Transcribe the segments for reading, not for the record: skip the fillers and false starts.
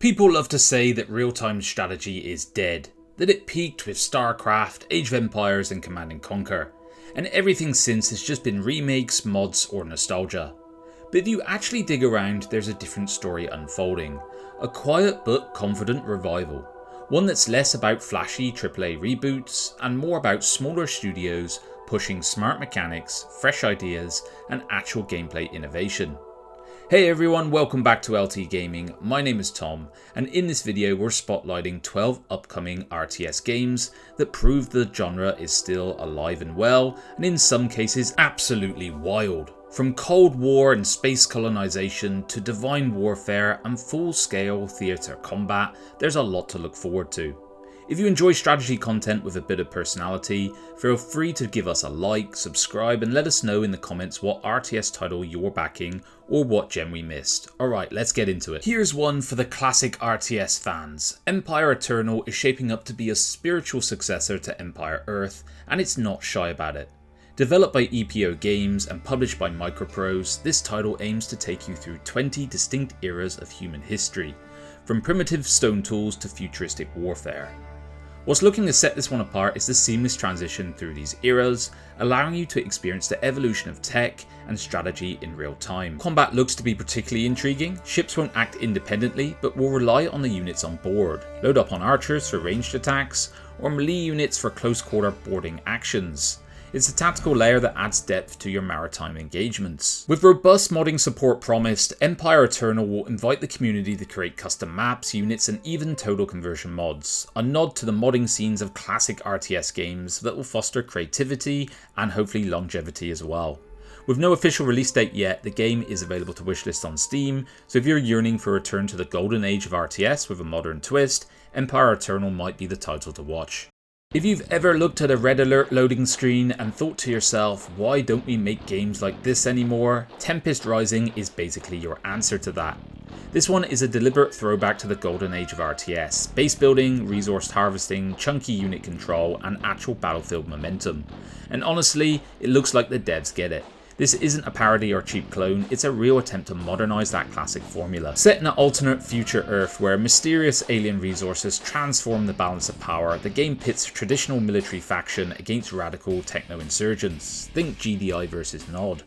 People love to say that real-time strategy is dead, that it peaked with StarCraft, Age of Empires and Command & Conquer, and everything since has just been remakes, mods or nostalgia. But if you actually dig around, there's a different story unfolding. A quiet but confident revival. One that's less about flashy AAA reboots and more about smaller studios pushing smart mechanics, fresh ideas and actual gameplay innovation. Hey everyone, welcome back to LT Gaming. My name is Tom, and in this video we're spotlighting 12 upcoming RTS games that prove the genre is still alive and well, and in some cases absolutely wild. From Cold War and space colonization to divine warfare and full-scale theatre combat, there's a lot to look forward to. If you enjoy strategy content with a bit of personality, feel free to give us a like, subscribe and let us know in the comments what RTS title you're backing or what gem we missed. Alright, let's get into it. Here's one for the classic RTS fans. Empire Eternal is shaping up to be a spiritual successor to Empire Earth, and it's not shy about it. Developed by EPO Games and published by Microprose, this title aims to take you through 20 distinct eras of human history, from primitive stone tools to futuristic warfare. What's looking to set this one apart is the seamless transition through these eras, allowing you to experience the evolution of tech and strategy in real time. Combat looks to be particularly intriguing. Ships won't act independently, but will rely on the units on board. Load up on archers for ranged attacks, or melee units for close quarter boarding actions. It's a tactical layer that adds depth to your maritime engagements. With robust modding support promised, Empire Eternal will invite the community to create custom maps, units and even total conversion mods. A nod to the modding scenes of classic RTS games that will foster creativity and hopefully longevity as well. With no official release date yet, the game is available to wishlist on Steam, so if you're yearning for a return to the golden age of RTS with a modern twist, Empire Eternal might be the title to watch. If you've ever looked at a red alert loading screen and thought to yourself, why don't we make games like this anymore? Tempest Rising is basically your answer to that. This one is a deliberate throwback to the golden age of RTS, base building, resource harvesting, chunky unit control and actual battlefield momentum. And honestly, it looks like the devs get it. This isn't a parody or cheap clone, it's a real attempt to modernise that classic formula. Set in an alternate future Earth where mysterious alien resources transform the balance of power, the game pits traditional military faction against radical techno-insurgents. Think GDI versus Nod.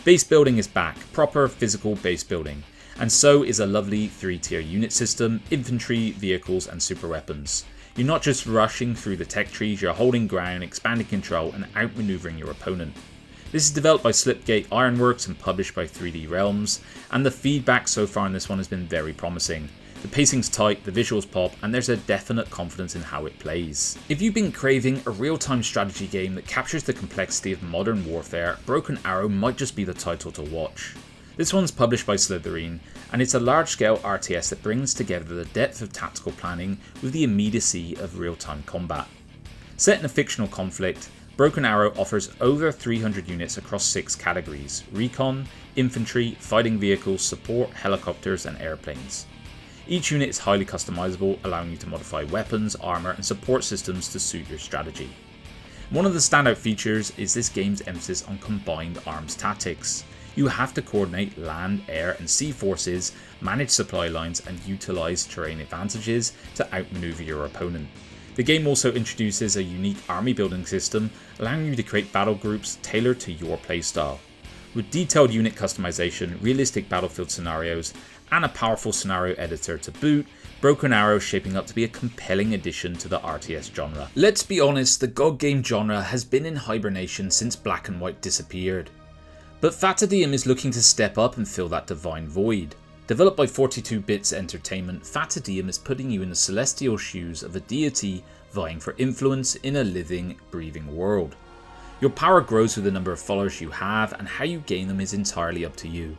Base building is back, proper physical base building. And so is a lovely 3-tier unit system, infantry, vehicles and super weapons. You're not just rushing through the tech trees, you're holding ground, expanding control and outmaneuvering your opponent. This is developed by Slipgate Ironworks and published by 3D Realms, and the feedback so far on this one has been very promising. The pacing's tight, the visuals pop, and there's a definite confidence in how it plays. If you've been craving a real-time strategy game that captures the complexity of modern warfare, Broken Arrow might just be the title to watch. This one's published by Slitherine, and it's a large-scale RTS that brings together the depth of tactical planning with the immediacy of real-time combat. Set in a fictional conflict, Broken Arrow offers over 300 units across 6 categories: recon, infantry, fighting vehicles, support, helicopters and airplanes. Each unit is highly customizable, allowing you to modify weapons, armor and support systems to suit your strategy. One of the standout features is this game's emphasis on combined arms tactics. You have to coordinate land, air and sea forces, manage supply lines and utilize terrain advantages to outmaneuver your opponent. The game also introduces a unique army building system, allowing you to create battle groups tailored to your playstyle. With detailed unit customization, realistic battlefield scenarios, and a powerful scenario editor to boot, Broken Arrow is shaping up to be a compelling addition to the RTS genre. Let's be honest, the God game genre has been in hibernation since Black and White disappeared. But Fata Deum is looking to step up and fill that divine void. Developed by 42 Bits Entertainment, Fata Deum is putting you in the celestial shoes of a deity vying for influence in a living, breathing world. Your power grows with the number of followers you have, and how you gain them is entirely up to you.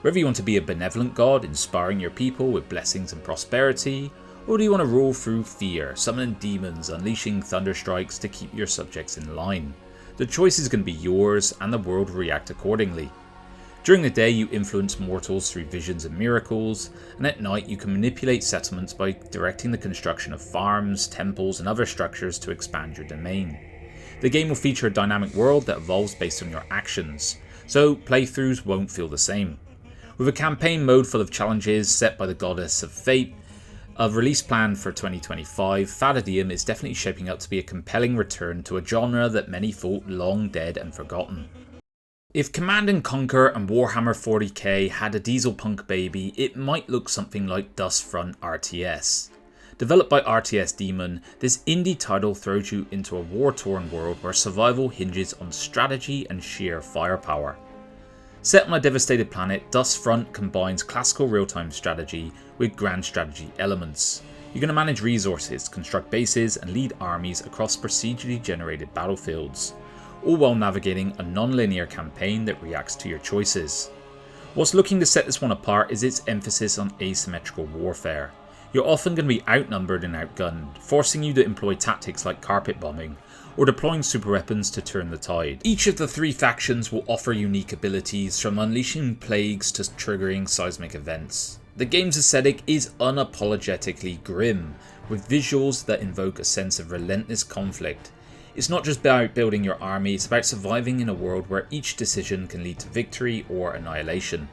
Whether you want to be a benevolent god, inspiring your people with blessings and prosperity, or do you want to rule through fear, summoning demons, unleashing thunderstrikes to keep your subjects in line? The choice is going to be yours, and the world will react accordingly. During the day you influence mortals through visions and miracles, and at night you can manipulate settlements by directing the construction of farms, temples and other structures to expand your domain. The game will feature a dynamic world that evolves based on your actions, so playthroughs won't feel the same. With a campaign mode full of challenges set by the goddess of fate, A release plan for 2025, Fata Deum is definitely shaping up to be a compelling return to a genre that many thought long dead and forgotten. If Command & Conquer and Warhammer 40k had a dieselpunk baby, it might look something like Dustfront RTS. Developed by RTS Dead, this indie title throws you into a war-torn world where survival hinges on strategy and sheer firepower. Set on a devastated planet, Dustfront combines classical real-time strategy with grand strategy elements. You're going to manage resources, construct bases, and lead armies across procedurally generated battlefields, all while navigating a non-linear campaign that reacts to your choices. What's looking to set this one apart is its emphasis on asymmetrical warfare. You're often going to be outnumbered and outgunned, forcing you to employ tactics like carpet bombing, or deploying super weapons to turn the tide. Each of the three factions will offer unique abilities, from unleashing plagues to triggering seismic events. The game's aesthetic is unapologetically grim, with visuals that invoke a sense of relentless conflict. It's not just about building your army, it's about surviving in a world where each decision can lead to victory or annihilation.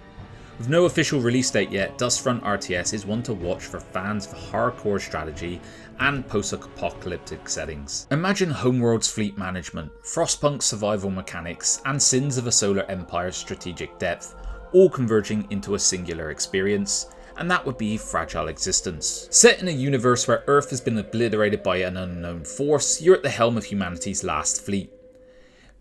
With no official release date yet, Dustfront RTS is one to watch for fans of hardcore strategy and post-apocalyptic settings. Imagine Homeworld's fleet management, Frostpunk's survival mechanics, and Sins of a Solar Empire's strategic depth, all converging into a singular experience, and that would be Fragile Existence. Set in a universe where Earth has been obliterated by an unknown force, you're at the helm of humanity's last fleet.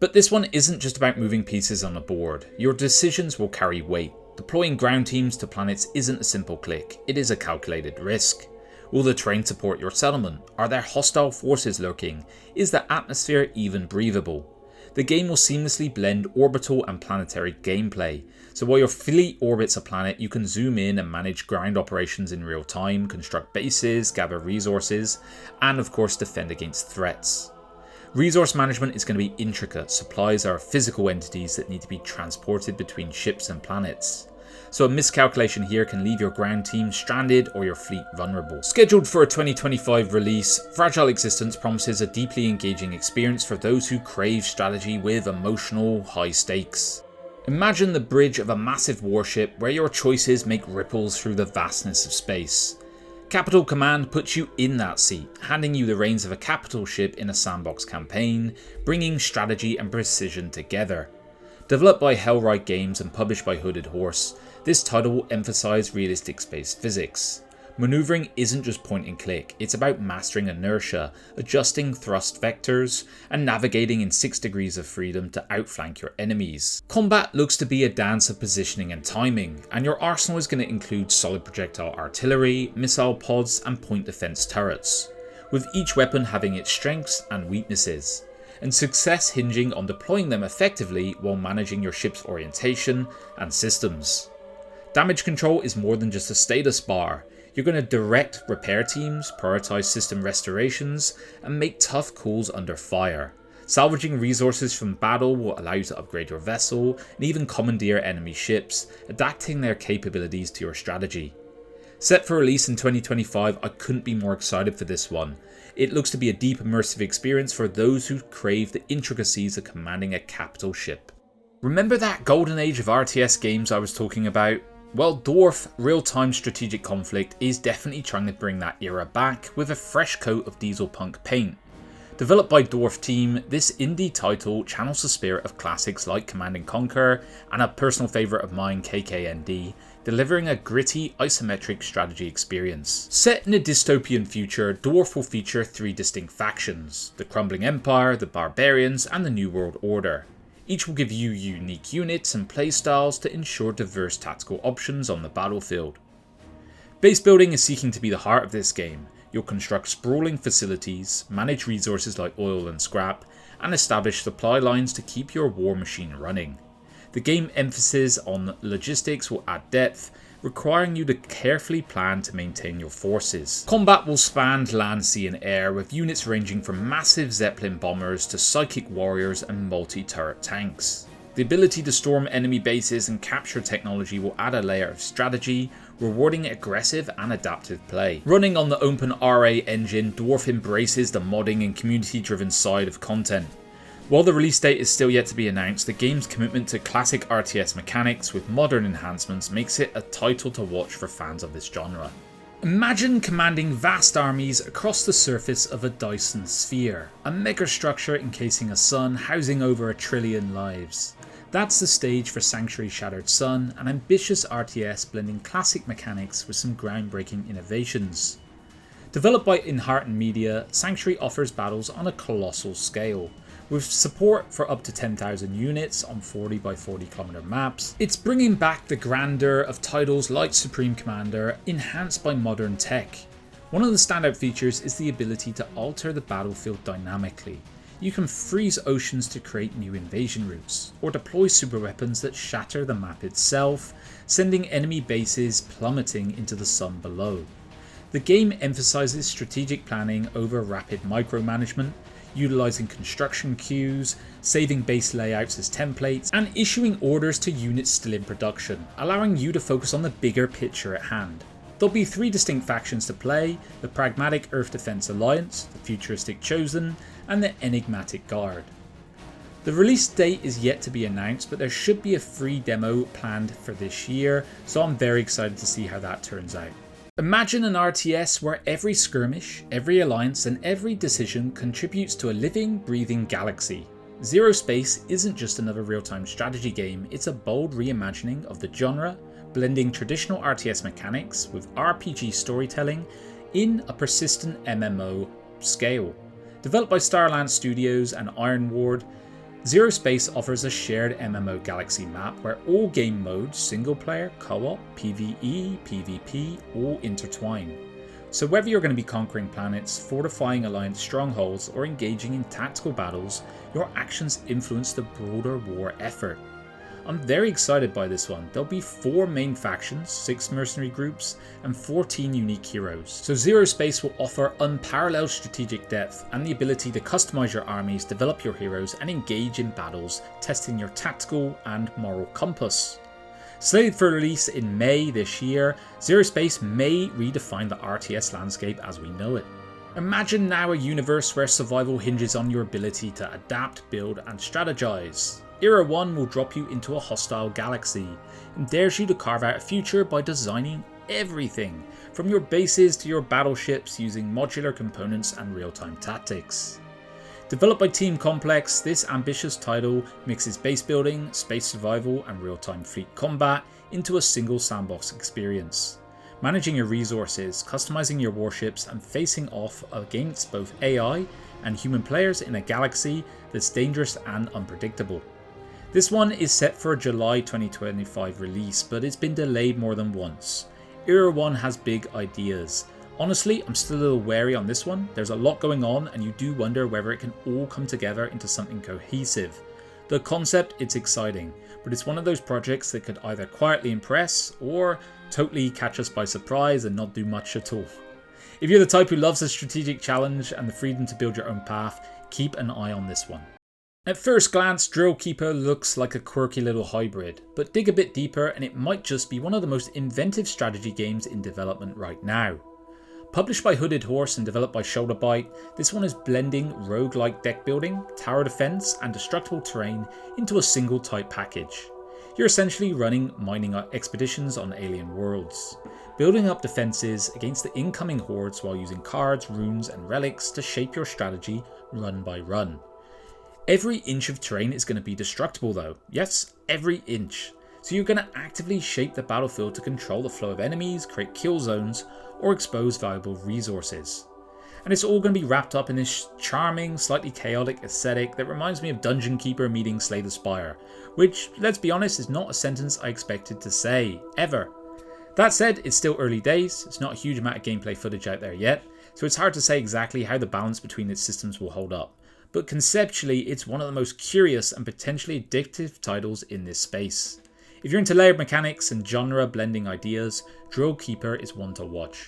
But this one isn't just about moving pieces on a board. Your decisions will carry weight. Deploying ground teams to planets isn't a simple click, it is a calculated risk. Will the terrain support your settlement? Are there hostile forces lurking? Is the atmosphere even breathable? The game will seamlessly blend orbital and planetary gameplay, so while your fleet orbits a planet, you can zoom in and manage ground operations in real time, construct bases, gather resources, and of course defend against threats. Resource management is going to be intricate. Supplies are physical entities that need to be transported between ships and planets. So a miscalculation here can leave your ground team stranded or your fleet vulnerable. Scheduled for a 2025 release, Fragile Existence promises a deeply engaging experience for those who crave strategy with emotional high stakes. Imagine the bridge of a massive warship where your choices make ripples through the vastness of space. Capital Command puts you in that seat, handing you the reins of a capital ship in a sandbox campaign, bringing strategy and precision together. Developed by Hellride Games and published by Hooded Horse, this title will emphasise realistic space physics. Maneuvering isn't just point and click, it's about mastering inertia, adjusting thrust vectors, and navigating in 6 degrees of freedom to outflank your enemies. Combat looks to be a dance of positioning and timing, and your arsenal is going to include solid projectile artillery, missile pods, and point defense turrets, with each weapon having its strengths and weaknesses, and success hinging on deploying them effectively while managing your ship's orientation and systems. Damage control is more than just a status bar. You're going to direct repair teams, prioritise system restorations, and make tough calls under fire. Salvaging resources from battle will allow you to upgrade your vessel and even commandeer enemy ships, adapting their capabilities to your strategy. Set for release in 2025, I couldn't be more excited for this one. It looks to be a deep immersive experience for those who crave the intricacies of commanding a capital ship. Remember that golden age of RTS games I was talking about? Well, DORF Real-Time Strategic Conflict is definitely trying to bring that era back with a fresh coat of dieselpunk paint. Developed by DORF team, this indie title channels the spirit of classics like Command & Conquer and a personal favourite of mine, KKND, delivering a gritty isometric strategy experience. Set in a dystopian future, DORF will feature 3 distinct factions: the Crumbling Empire, the Barbarians, and the New World Order. Each will give you unique units and playstyles to ensure diverse tactical options on the battlefield. Base building is seeking to be the heart of this game. You'll construct sprawling facilities, manage resources like oil and scrap, and establish supply lines to keep your war machine running. The game emphasis on logistics will add depth, requiring you to carefully plan to maintain your forces. Combat will span land, sea and air, with units ranging from massive Zeppelin bombers to psychic warriors and multi-turret tanks. The ability to storm enemy bases and capture technology will add a layer of strategy, rewarding aggressive and adaptive play. Running on the OpenRA engine, DORF embraces the modding and community-driven side of content. While the release date is still yet to be announced, the game's commitment to classic RTS mechanics with modern enhancements makes it a title to watch for fans of this genre. Imagine commanding vast armies across the surface of a Dyson sphere, a megastructure encasing a sun housing over 1 trillion lives. That's the stage for Sanctuary Shattered Sun, an ambitious RTS blending classic mechanics with some groundbreaking innovations. Developed by Inhearten Media, Sanctuary offers battles on a colossal scale, with support for up to 10,000 units on 40 by 40 kilometer maps. It's bringing back the grandeur of titles like Supreme Commander, enhanced by modern tech. One of the standout features is the ability to alter the battlefield dynamically. You can freeze oceans to create new invasion routes, or deploy super weapons that shatter the map itself, sending enemy bases plummeting into the sun below. The game emphasizes strategic planning over rapid micromanagement, utilizing construction queues, saving base layouts as templates, and issuing orders to units still in production, allowing you to focus on the bigger picture at hand. There'll be 3 distinct factions to play: the Pragmatic Earth Defense Alliance, the Futuristic Chosen, and the Enigmatic Guard. The release date is yet to be announced, but there should be a free demo planned for this year, so I'm very excited to see how that turns out. Imagine an RTS where every skirmish, every alliance, and every decision contributes to a living, breathing galaxy. ZeroSpace isn't just another real-time strategy game, it's a bold reimagining of the genre, blending traditional RTS mechanics with RPG storytelling in a persistent MMO scale. Developed by Starland Studios and Ironward, ZeroSpace offers a shared MMO galaxy map where all game modes, single player, co-op, PvE, PvP, all intertwine. So whether you're going to be conquering planets, fortifying alliance strongholds, or engaging in tactical battles, your actions influence the broader war effort. I'm very excited by this one. There'll be 4 main factions, 6 mercenary groups, and 14 unique heroes. So ZeroSpace will offer unparalleled strategic depth and the ability to customize your armies, develop your heroes, and engage in battles, testing your tactical and moral compass. Slated for release in May this year, ZeroSpace may redefine the RTS landscape as we know it. Imagine now a universe where survival hinges on your ability to adapt, build, and strategize. Era 1 will drop you into a hostile galaxy and dares you to carve out a future by designing everything, from your bases to your battleships, using modular components and real-time tactics. Developed by Team Complex, this ambitious title mixes base building, space survival, and real-time fleet combat into a single sandbox experience. Managing your resources, customizing your warships, and facing off against both AI and human players in a galaxy that's dangerous and unpredictable. This one is set for a July 2025 release, but it's been delayed more than once. Era 1 has big ideas. Honestly, I'm still a little wary on this one. There's a lot going on and you do wonder whether it can all come together into something cohesive. The concept, it's exciting, but it's one of those projects that could either quietly impress or totally catch us by surprise and not do much at all. If you're the type who loves a strategic challenge and the freedom to build your own path, keep an eye on this one. At first glance, Drillkeeper looks like a quirky little hybrid, but dig a bit deeper and it might just be one of the most inventive strategy games in development right now. Published by Hooded Horse and developed by Shoulderbite, this one is blending roguelike deck building, tower defense, and destructible terrain into a single type package. You're essentially running mining expeditions on alien worlds, building up defenses against the incoming hordes while using cards, runes, and relics to shape your strategy run by run. Every inch of terrain is going to be destructible though. Yes, every inch. So you're going to actively shape the battlefield to control the flow of enemies, create kill zones, or expose valuable resources. And it's all going to be wrapped up in this charming, slightly chaotic aesthetic that reminds me of Dungeon Keeper meeting Slay the Spire, which, let's be honest, is not a sentence I expected to say, ever. That said, it's still early days, it's not a huge amount of gameplay footage out there yet, so it's hard to say exactly how the balance between its systems will hold up. But conceptually, it's one of the most curious and potentially addictive titles in this space. If you're into layered mechanics and genre blending ideas, Drillkeeper is one to watch.